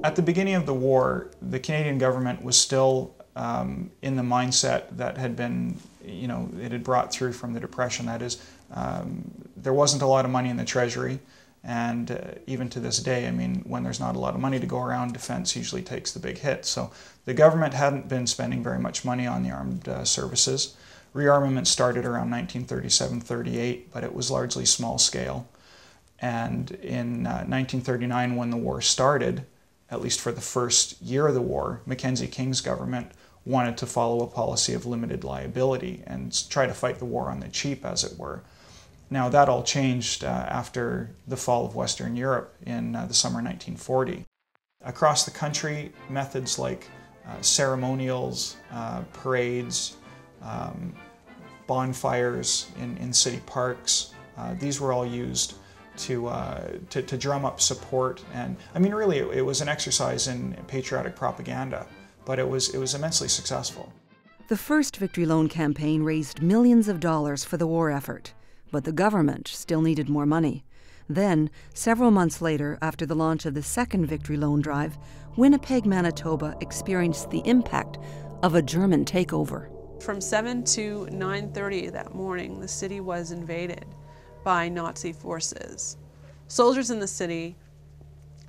At the beginning of the war, the Canadian government was still in the mindset that had been, it had brought through from the Depression. That is, there wasn't a lot of money in the Treasury, and even to this day, I mean, when there's not a lot of money to go around, defense usually takes the big hit. So the government hadn't been spending very much money on the armed services. Rearmament started around 1937-38, but it was largely small scale. And in 1939, when the war started, at least for the first year of the war, Mackenzie King's government wanted to follow a policy of limited liability and try to fight the war on the cheap, as it were. Now, that all changed after the fall of Western Europe in the summer 1940. Across the country, methods like ceremonials, parades, bonfires in city parks, these were all used to drum up support. And I mean, really, it was an exercise in patriotic propaganda, but it was immensely successful. The first Victory Loan campaign raised millions of dollars for the war effort, but the government still needed more money. Then, several months later, after the launch of the second Victory Loan drive, Winnipeg, Manitoba experienced the impact of a German takeover. From 7 to 9:30 that morning, the city was invaded by Nazi forces. Soldiers in the city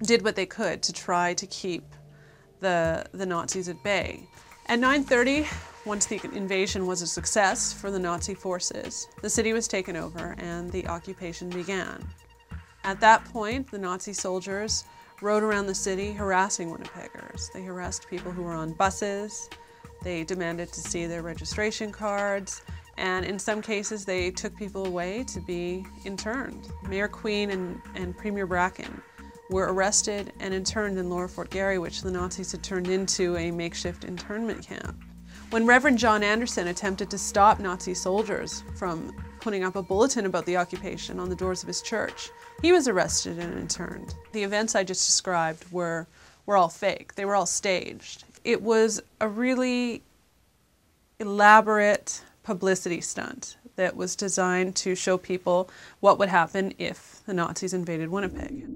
did what they could to try to keep the Nazis at bay. At 9:30, once the invasion was a success for the Nazi forces, the city was taken over and the occupation began. At that point, the Nazi soldiers rode around the city harassing Winnipeggers. They harassed people who were on buses, they demanded to see their registration cards, and in some cases they took people away to be interned. Mayor Queen and Premier Bracken were arrested and interned in Lower Fort Garry, which the Nazis had turned into a makeshift internment camp. When Reverend John Anderson attempted to stop Nazi soldiers from putting up a bulletin about the occupation on the doors of his church, he was arrested and interned. The events I just described were all fake. They were all staged. It was a really elaborate publicity stunt that was designed to show people what would happen if the Nazis invaded Winnipeg.